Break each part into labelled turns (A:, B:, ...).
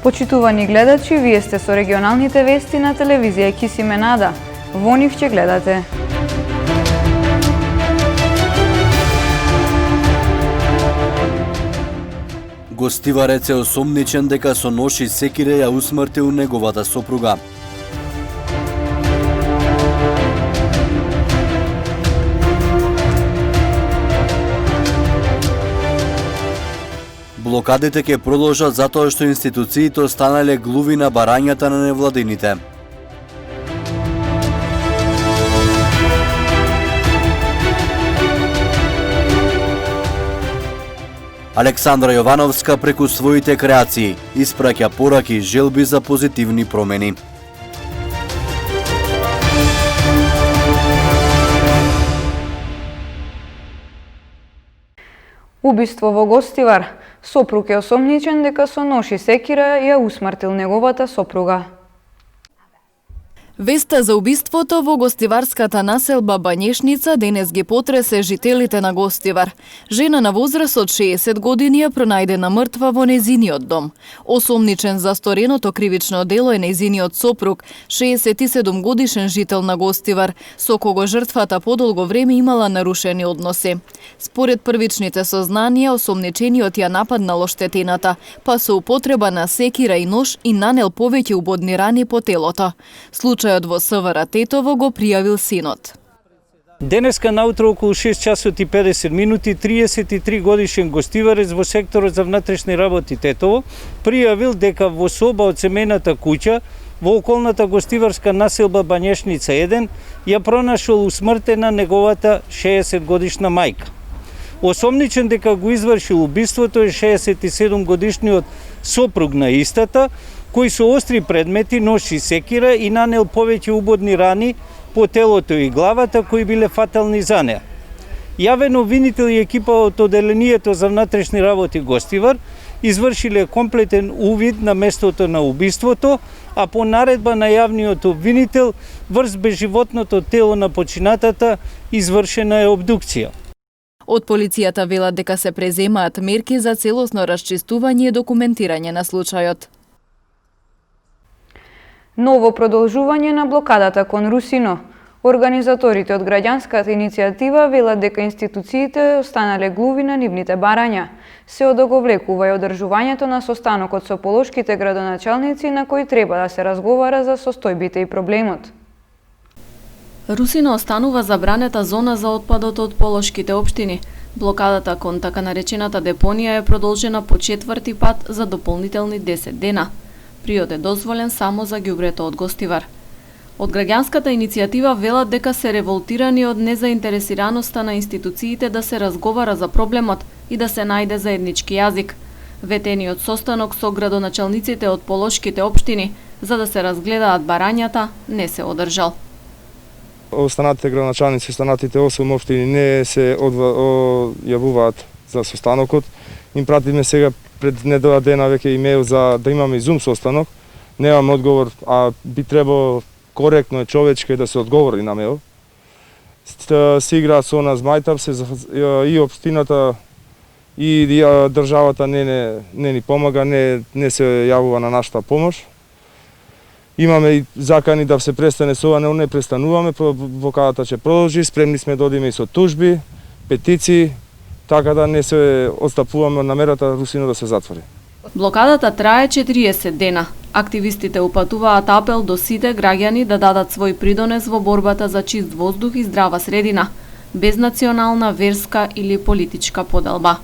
A: Почитувани гледачи, вие сте со регионалните вести на телевизија Кисименада. Во нив ќе гледате.
B: Гостиварец е осомничен дека со нож и секире ја усмртил неговата сопруга. Блокадите ќе продолжат затоа што институциите останале глуви на барањата на невладините. Александра Јовановска преку своите креации испраќа пораки и желби за позитивни промени.
A: Убиство во Гостивар. Сопруг е осомничен дека со нож и секира ја усмртил неговата сопруга.
C: Веста за убиството во гостиварската населба Банешница денес ги потресе жителите на Гостивар. Жена на возраст од 60 години ја пронајдена мртва во незиниот дом. Осомничен за стореното кривично дело е незиниот сопруг, 67 годишен жител на Гостивар, со кого жртвата подолго време имала нарушени односи. Според првичните сознанија, осомничениот ја нападнал оштетената, па со употреба на секира и нож и нанел повеќе убодни рани по телото. Случајот во СВР Тетово го пријавил синот.
D: Денеска наутро околу 6 часот и 50 минути 33 годишен гостиварец во секторот за внатрешни работи Тетово пријавил дека во соба од семејната куќа во околната гостиварска населба Банешница 1 ја пронашол усмртена неговата 60 годишна мајка. Осомничен дека го извршил убиството е 67 годишниот сопруг на истата, кој со остри предмети, нож и секира и нанел повеќе убодни рани по телото и главата кои биле фатални за неа. Јавен обвинител и екипа од Оделението за внатрешни работи Гостивар извршиле комплетен увид на местото на убиството, а по наредба на јавниот обвинител врз безживотното тело на починатата извршена е обдукција.
C: Од полицијата велат дека се преземаат мерки за целосно расчистување и документирање на случајот.
A: Ново продолжување на блокадата кон Русино. Организаторите од граѓанската иницијатива велат дека институциите останале глуви на нивните барања. Се одоговлекува и одржувањето на состанокот со полошките градоначалници на кој треба да се разговара за состојбите и проблемот.
E: Русино останува забранета зона за отпадот од полошките општини. Блокадата кон така наречената депонија е продолжена по четврти пат за дополнителни 10 дена. Приот е дозволен само за ѓубрето од Гостивар. Од граѓанската иницијатива велат дека се револтирани од незаинтересираноста на институциите да се разговара за проблемот и да се најде заеднички јазик. Ветениот состанок со градоначалниците од полошките општини за да се разгледаат барањата не се одржал.
F: Останатите градоначалници, останатите 8 општини не се јавуваат за состанокот. Им пратиме сега пред недела дена веќе имејл за да имаме и Zoom состанок. Немам одговор, а би требало коректно и човечки да се одговори на мејл. Се игра со нас мајтап, и општината и државата не ни помага, не се јавува на нашата помош. Имаме и закани да се престане со ова, не престануваме, блокадата ќе продолжи, спремни сме да одиме и со тужби, петиции, така да не се отстапуваме од намерата Русино да се затвори.
E: Блокадата трае 40 дена. Активистите упатуваат апел до сите граѓани да дадат свој придонес во борбата за чист воздух и здрава средина, без национална, верска или политичка поделба.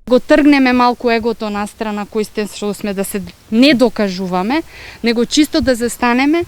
G: Го тргнеме малку егото на страна кој сме да се не докажуваме, него чисто да застанеме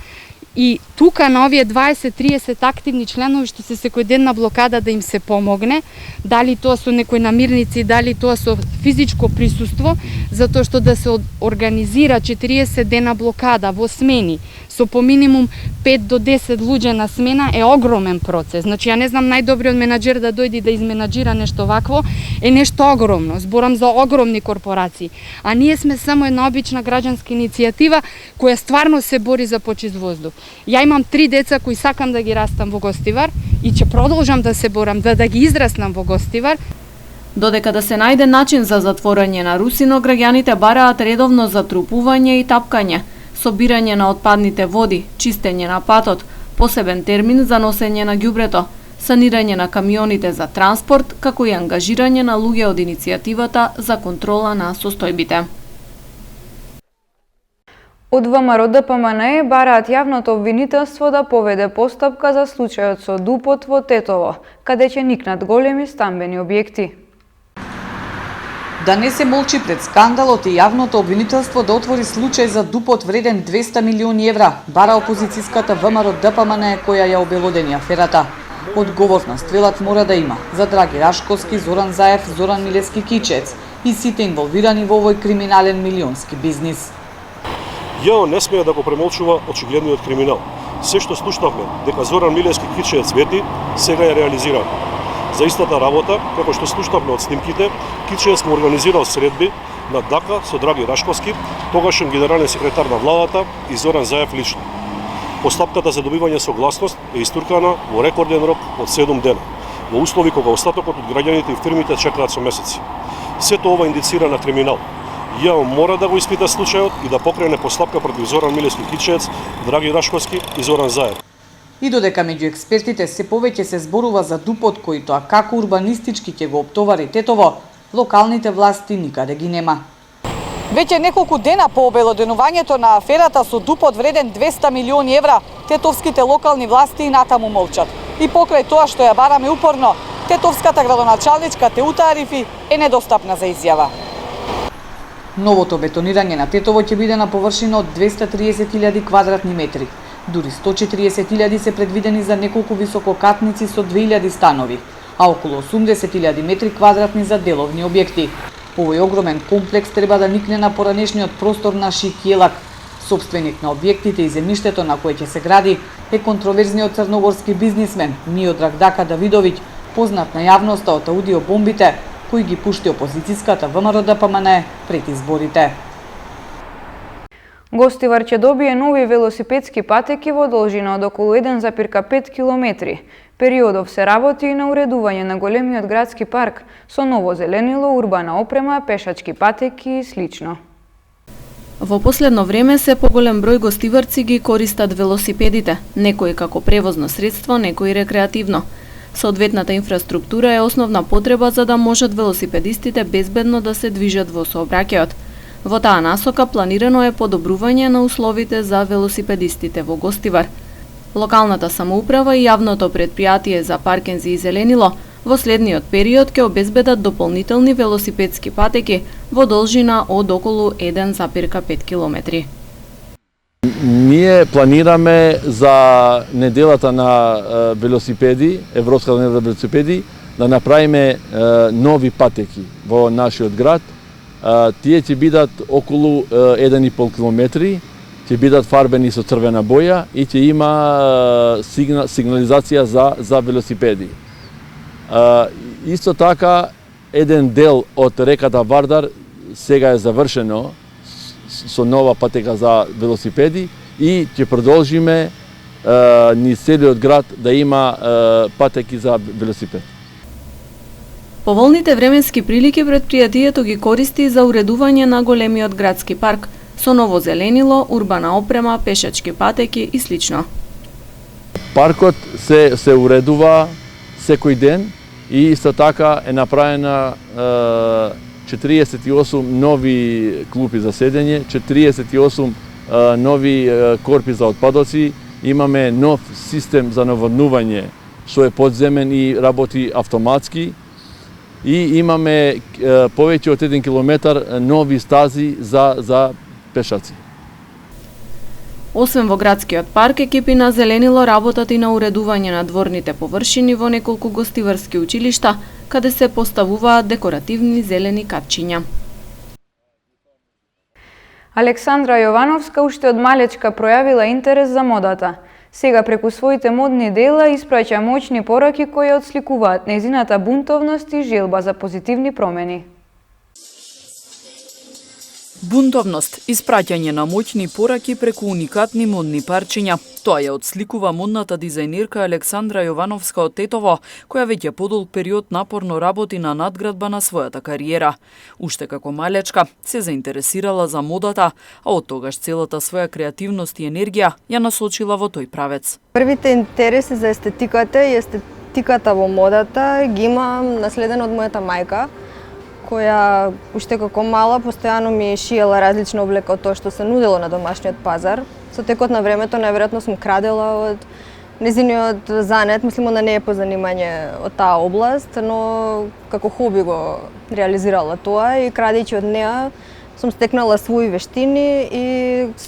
G: и тука на овие 20-30 активни членови што се секој ден на блокада да им се помогне, дали тоа со некои намирници, дали тоа со физичко присуство, затоа што да се организира 40 дена блокада во смени, со по минимум 5 до 10 луѓе на смена е огромен процес. Значи, ја не знам најдобриот менаџер да дојде да изменаџира нешто вакво, е нешто огромно. Зборам за огромни корпорации. А ние сме само една обична граѓанска иницијатива која стварно се бори за почист воздух. Ја имам 3 деца кои сакам да ги растам во Гостивар и ќе продолжам да се борам да ги израснам во Гостивар.
E: Додека да се најде начин за затворање на Русино, граѓаните бараат редовно затрупување и тапкање, собирање на отпадните води, чистење на патот, посебен термин за носење на ѓубрето, санирање на камионите за транспорт, како и ангажирање на луѓе од иницијативата за контрола на состојбите.
A: Од ВМРО ДПМНЕ бараат јавното обвинителство да поведе постапка за случајот со Дупот во Тетово, каде ќе никнат големи стамбени објекти.
H: Да не се молчи пред скандалот и јавното обвинителство да отвори случај за Дупот вреден 200 милиони евра, бара опозицијската ВМРО ДПМНЕ која ја обелодени аферата. Одговорност, велат, мора да има за Драги Рашковски, Зоран Заев, Зоран Милевски Кичец и сите инволвирани во овој криминален милионски бизнис.
I: Ја не смеја да го премолчува очигледниот криминал. Се што слушнавме дека Зоран Милевски Кичец вети, сега ја реализирано. За истата работа, како што слушнавме од снимките, Кичец му организирал средби на Дака со Драги Рашковски, тогашен генерален секретар на владата и Зоран Заев лично. Постапката за добивање согласност е истуркана во рекорден рок од 7 дена, во услови кога остатокот од граѓаните и фирмите чекаат со месеци. Сето ова индицира на криминал. ЈАО мора да го испита случајот и да покрене постапка против Зоран Милевски Кичец, Драги Рашковски и Зоран Заев.
H: И додека меѓу експертите се повеќе се зборува за Дупот кој тоа како урбанистички ќе го оптовари Тетово, локалните власти никаде ги нема. Веќе неколку дена по обелоденувањето на аферата со Дупот вреден 200 милиони евра, тетовските локални власти и натаму молчат. И покрај тоа што ја бараме упорно, тетовската градоначалничка Теута Арифи е недостапна за изјава. Новото бетонирање на Тетово ќе биде на површина од 230.000 квадратни метри. Дури 140.000 се предвидени за неколку висококатници со 2.000 станови, а околу 80.000 метри квадратни за деловни објекти. Овој огромен комплекс треба да никне на поранешниот простор на Шик Јелак. Собственик на објектите и земјиштето на кое ќе се гради е контроверзниот црногорски бизнисмен Миодраг Дака Давидовиќ, познат на јавноста од аудиобомбите кои ги пушти опозицијската ВМРО ДПМНЕ пред изборите.
A: Гостивар ќе добие нови велосипедски патеки во должина од околу 1,5 километри. Периодов се работи и на уредување на големиот градски парк со ново зеленило, урбана опрема, пешачки патеки и слично.
E: Во последно време се поголем број гостиварци ги користат велосипедите, некои како превозно средство, некои рекреативно. Соодветната инфраструктура е основна потреба за да можат велосипедистите безбедно да се движат во сообраќајот. Во таа насока планирано е подобрување на условите за велосипедистите во Гостивар. Локалната самоуправа и јавното предпријатие за паркинзи и зеленило во следниот период ќе обезбедат дополнителни велосипедски патеки во должина од околу 1,5 километри.
J: Ние планираме за неделата на велосипеди, Европската недела велосипеди, да направиме нови патеки во нашиот град. Тие ќе бидат околу 1,5 километри, ќе бидат фарбени со црвена боја и ќе има сигнализација за велосипеди. Исто така, еден дел од реката Вардар сега е завршено со нова патека за велосипеди и ќе продолжиме низ целиот град да има патеки за велосипед.
E: Поволните временски прилики предпријатието ги користи за уредување на големиот градски парк со ново зеленило, урбана опрема, пешачки патеки и слично.
J: Паркот се уредува секој ден и исто така е направена 48 нови клупи за седење, 48 нови корпи за отпадоци, имаме нов систем за наводнување што е подземен и работи автоматски и имаме повеќе од 1 километар нови стази за пешаци.
E: Освен во градскиот парк, екипи на зеленило работат и на уредување на дворните површини во неколку гостиварски училишта, каде се поставуваат декоративни зелени капчиња.
A: Александра Јовановска уште од малечка пројавила интерес за модата. Сега преку своите модни дела испраќа моćни пораки кои отсликуваат нејзината бунтовност и желба за позитивни промени.
C: Бунтовност, испраќање на моќни пораки преку уникатни модни парчиња. Тоа ја отсликува модната дизајнерка Александра Јовановска од Тетово, која веќе подолг период напорно работи на надградба на својата кариера. Уште како малечка се заинтересирала за модата, а од тогаш целата своја креативност и енергија ја насочила во тој правец.
K: Првите интереси за естетиката и естетиката во модата ги имам наследено од мојата мајка, која уште како мала постојано ми шиела различна облека од тоа што се нудело на домашниот пазар. Со текот на времето најверојатно сум крадела од незиниот занет, мислам да не е по занимање од таа област, но како хоби го реализирала тоа и крадејќи од неа сум стекнала своји вештини и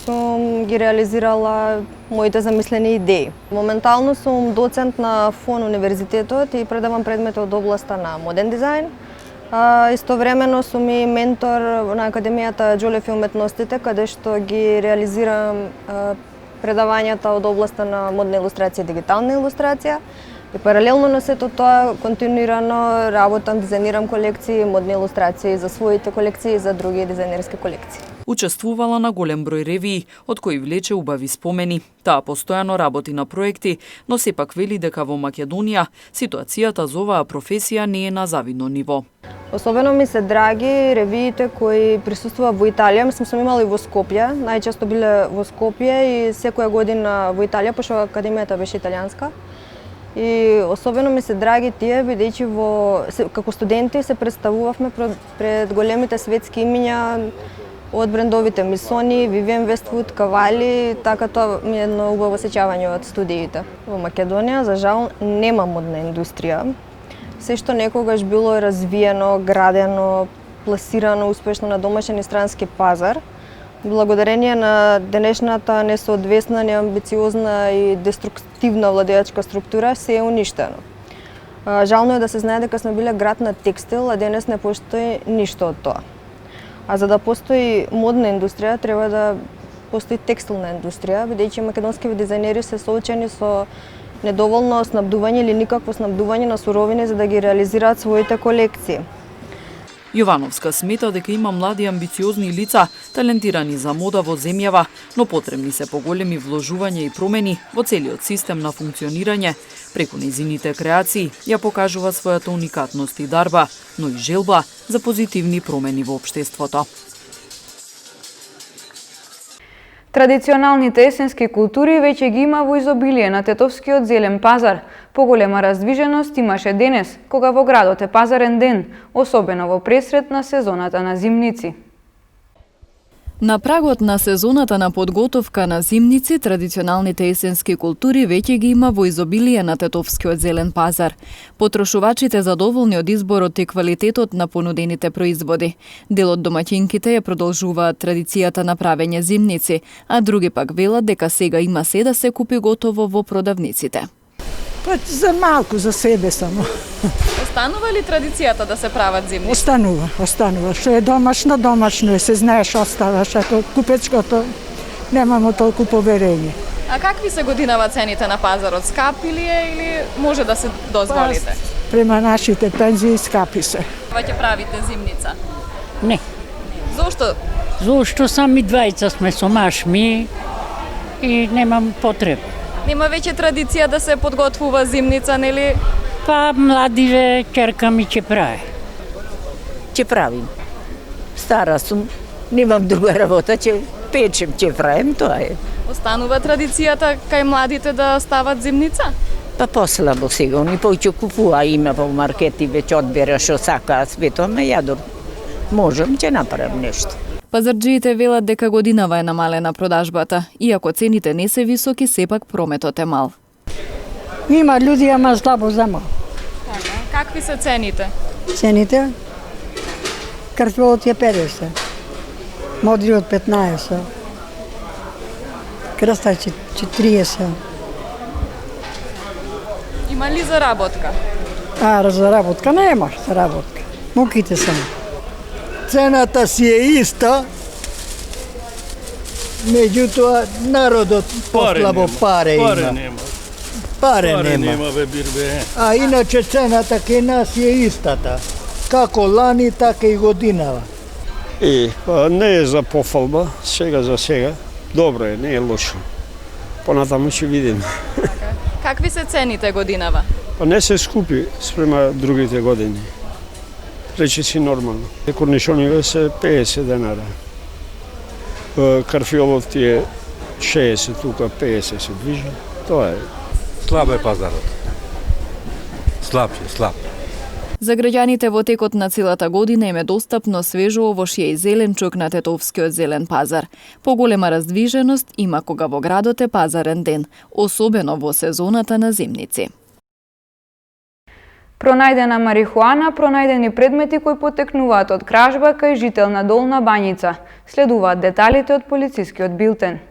K: сум ги реализирала моите замислени идеи. Моментално сум доцент на ФОН универзитетот и предавам предмети од областа на моден дизајн. Истовремено сум и ментор на Академијата Џолев и уметностите, каде што ги реализирам предавањата од областа на модна илустрација и дигитална илустрација. И паралелно на сето тоа, континуирано работам, дизајнирам колекции, модни илустрации за своите колекции и за други дизајнерски колекции.
C: Учествувала на голем број ревии, од кои влече убави спомени. Таа постојано работи на проекти, но сепак вели дека во Македонија ситуацијата за оваа професија не е на завидно ниво.
K: Особено ми се драги ревиите кои присуствува во Италија. Мислам сум имала и во Скопје, најчесто биле во Скопје и секоја година во Италија, пошто академијата беше италијанска. И особено ми се драги тие, бидејќи како студенти се представувавме пред големите светски имиња од брендовите Мисони, Vivienne Westwood, Cavalli, така тоа ми е едно убаво сеќавање од студиите. Во Македонија, за жал, нема модна индустрија. Се што некогаш било развиено, градено, пласирано успешно на домашен и странски пазар, благодарение на денешната несоодвесна, неамбициозна и деструктивна владеачка структура се е уништено. Жално е да се знае дека сме биле град на текстил, а денес не постои ништо од тоа. А за да постои модна индустрија, треба да постои текстилна индустрија, бидејќи македонските дизајнери се соочени со недоволно снабдување или никакво снабдување на суровини за да ги реализираат своите колекции.
C: Јовановска смета дека има млади амбициозни лица, талентирани за мода во земјава, но потребни се поголеми вложувања и промени во целиот систем на функционирање. Преку нејзините креации ја покажува својата уникатност и дарба, но и желба за позитивни промени во општеството.
A: Традиционалните есенски култури веќе ги има во изобилие на Тетовскиот зелен пазар. Поголема раздвиженост имаше денес, кога во градот е пазарен ден, особено во пресред на сезоната на зимници.
C: На прагот на сезоната на подготовка на зимници, традиционалните есенски култури веќе ги има во изобилие на Тетовскиот зелен пазар. Потрошувачите задоволни од изборот и квалитетот на понудените производи. Дел од домаќинките ја продолжуваат традицијата на правење зимници, а други пак велат дека сега има се да се купи готово во продавниците.
L: Па за малку, за себе само.
E: Останува ли традицијата да се прават зимници?
L: Останува. Што е домашно, домашно е, се знаеш оставаш, ако купечкото немамо толку поверење.
E: А какви се годинава цените на пазарот? Скапи ли е или може да се дозволите?
L: Према нашите пензии скапи се.
E: Ќе правите зимница?
M: Не.
E: Зошто?
M: Зошто сами двајца сме со маш ми и немам потреба.
E: Нема веќе традиција да се подготвува зимница, нели?
M: Па младиве ќерка ми ќе прави.
N: Ќе правим. Стара сум, немам друга работа, ќе печем, ќе правим, тоа е.
E: Останува традицијата кај младите да стават зимница?
N: Па послабо сега, они повеќе купува, има во маркети, веќе одбера што сака, свето, ме јадор. Можам, ќе направам нешто.
C: Пазарџиите велат дека годинава е намалена продажбата, иако цените не се високи, сепак прометот е мал.
L: Има луѓе, ама слабо за мал.
E: Какви се цените?
L: Цените? Картофелот е 50, модриот 15, крстач 30.
E: Има ли заработка?
L: Заработка нема, заработка. Муките се.
O: Цената си е иста, меѓутоа народот послабо паре има. Паре нема. А иначе цената кај нас е истата. Како лани, така и годинава.
P: Па не е за пофалба, сега за сега. Добро е, не е лошо. Понатаму ќе видиме.
C: Какви се цените годинава?
P: Па не се скупи спрема другите години. Речиси нормално. Корнишониве се 50 денара. Карфиолов ти е 60, тука 50 се движи. Тоа е.
Q: Слаб е пазарот. Слаб.
C: За граѓаните во текот на целата година им е достапно свежо овошје и зеленчук на Тетовскиот зелен пазар. Поголема раздвиженост има кога во градот е пазарен ден, особено во сезоната на зимници.
A: Пронајдена марихуана, пронајдени предмети кои потекнуваат од кражба кај жител на Долна Бањица. Следуваат деталите од полицискиот билтен.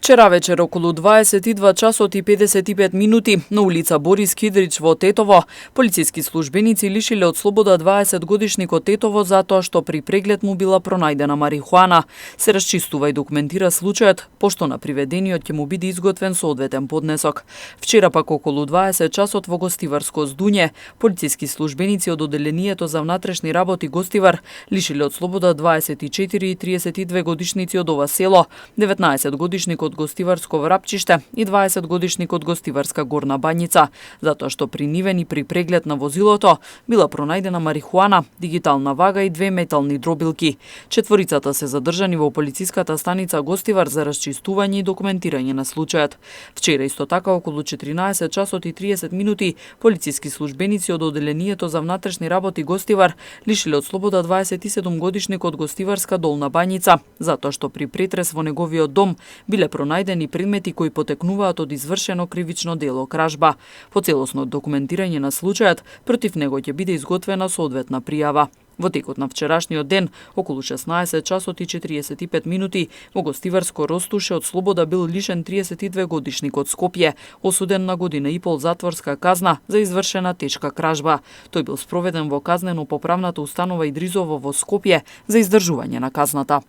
R: Вчера вечер околу 22 часот и 55 минути на улица Борис Кидрич во Тетово, полициски службеници лишиле од слобода 20-годишникот Тетово затоа што при преглед му била пронајдена марихуана. Се расчистува и документира случајот, пошто на приведениот ќе му биде изготвен соодветен поднесок. Вчера пак околу 20 часот во Гостиварско Здуње, полициски службеници од Оделението за внатрешни работи Гостивар лишиле од слобода 24 и 32 годишници од ова село, 19-годишник од Гостиварско Врапчиште и 20-годишник од Гостиварска Горна Бањица, затоа што при нивени при преглед на возилото била пронајдена марихуана, дигитална вага и 2 метални дробилки. Четворицата се задржани во полициската станица Гостивар за расчистување и документирање на случајот. Вчера исто така околу 14 часот и 30 минути полициски службеници од Оделението за внатрешни работи Гостивар лишиле од слобода 27-годишник од Гостиварска Долна Бањица, затоа што при претрес во неговиот дом биле пронајдени предмети кои потекнуваат од извршено кривично дело кражба. По целосно документирање на случајот, против него ќе биде изготвена соодветна пријава. Во текот на вчерашниот ден, околу 16 часот и 45 минути, во Гостиварско Ростуше од слобода бил лишен 32 годишник од Скопје, осуден на година и пол затворска казна за извршена тешка кражба. Тој бил спроведен во казнено-поправната установа Идризово во Скопје за издржување на казната.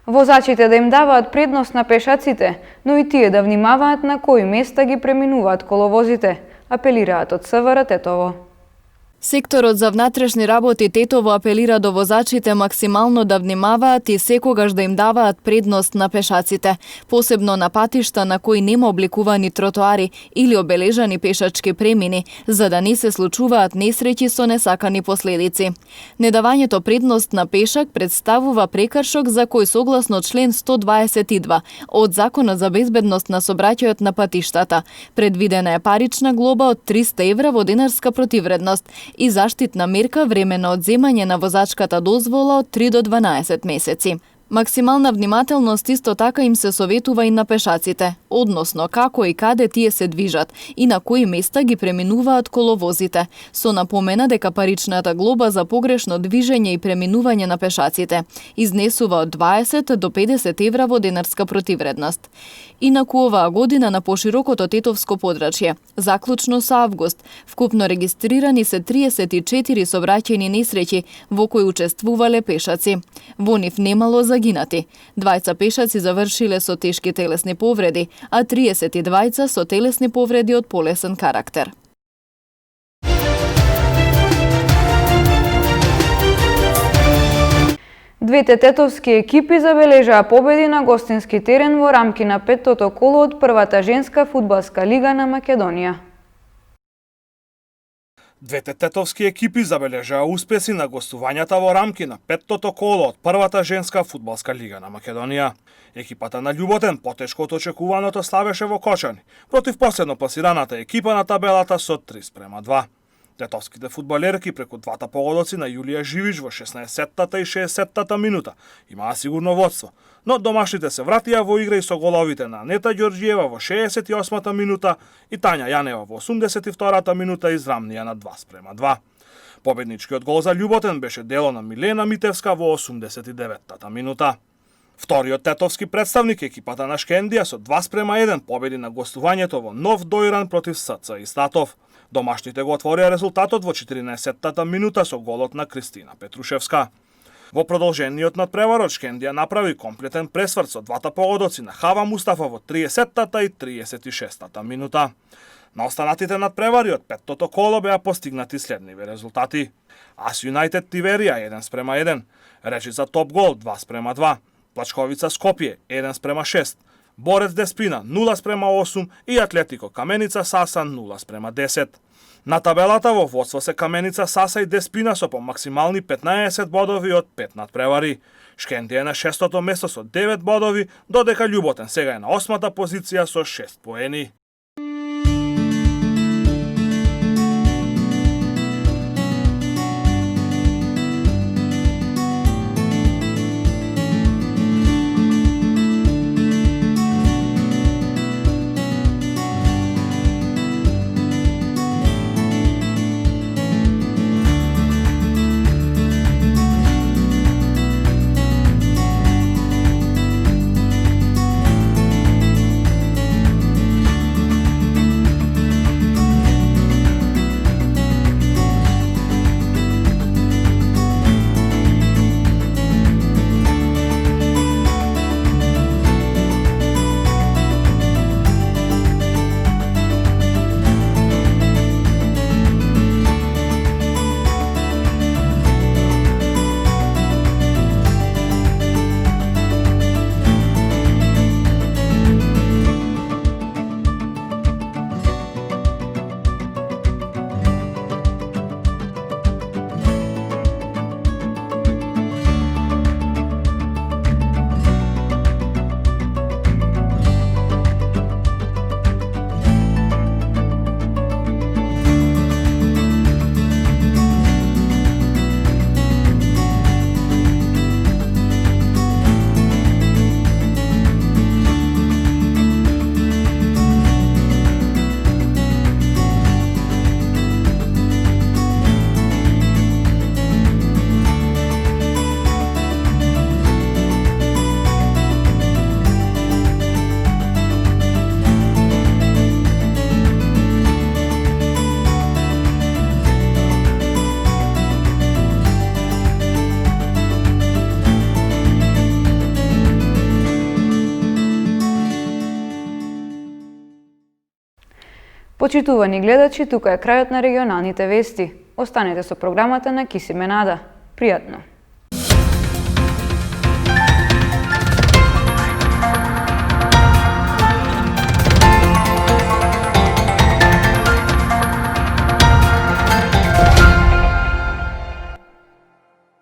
A: Возачите да им даваат предност на пешаците, но и тие да внимаваат на кои места ги преминуваат коловозите, апелираат од СВР Тетово.
C: Секторот за внатрешни работи Тетово апелира до возачите максимално да внимаваат и секогаш да им даваат предност на пешаците, посебно на патишта на кои нема обликувани тротоари или обележани пешачки премини, за да не се случуваат несреќи со несакани последици. Недавањето предност на пешак представува прекршок за кој согласно член 122 од Законот за безбедност на сообраќајот на патиштата. Предвидена е парична глоба од 300 евра во денарска противредност и заштитна мерка временно одземање на возачката дозвола од 3 до 12 месеци. Максимална внимателност исто така им се советува и на пешаците, односно како и каде тие се движат и на кои места ги преминуваат коловозите, со напомена дека паричната глоба за погрешно движење и преминување на пешаците изнесува од 20 до 50 евра во денарска противредност. Инаку оваа година на поширокото тетовско подрачје, заклучно со август, вкупно регистрирани се 34 сообраќајни несреќи во кои учествувале пешаци. Во нив немало загинати. 2 пешаци завршиле со тешки телесни повреди, а 32 со телесни повреди од полесен карактер.
A: Двете тетовски екипи забележаа победи на гостински терен во рамки на петтото коло од првата женска фудбалска лига на Македонија.
S: Двете тетовски екипи забележаа успеси на гостувањата во рамки на петтото коло од првата женска фудбалска лига на Македонија. Екипата на Љуботен потешко од очекуваното славеше во Кочани против последно пласираната екипа на табелата со 3:2. Тетовските фудбалерки преку двата погодоци на Јулија Живич во 16-тата и 60-тата минута имаа сигурно водство, но домашните се вратија во игра и со головите на Нета Ѓорѓиева во 68-та минута и Тања Јанева во 82-та минута израмнија на 2:2. Победничкиот гол за Љуботен беше дело на Милена Митевска во 89-та минута. Вториот тетовски представник екипата на Шкендија со 2:1 победи на гостувањето во Нов Дојран против СЦ и Статов. Домашните го отворија резултатот во 14-тата минута со голот на Кристина Петрушевска. Во продолжениот надпреварот Шкендија направи комплетен пресврт со двата погодоци на Хава Мустафа во 30-тата и 36-тата минута. На останатите надпревари од петтото коло беа постигнати следниви резултати. Ас Юнајтед Тиверија 1:1, Речица Топ Гол 2:2, Плачковица Скопје 1:6, Борец Деспина 0:8 и Атлетико Каменица Саса 0:10. На табелата во водство се Каменица Саса и Деспина со по максимални 15 бодови од 5 надпревари. Шкенти е на 6-то место со 9 бодови, додека Љуботен сега е на 8-та позиција со 6 поени.
A: Почитувани гледачи, тука е крајот на регионалните вести. Останете со програмата на Кисиме Нада. Пријатно!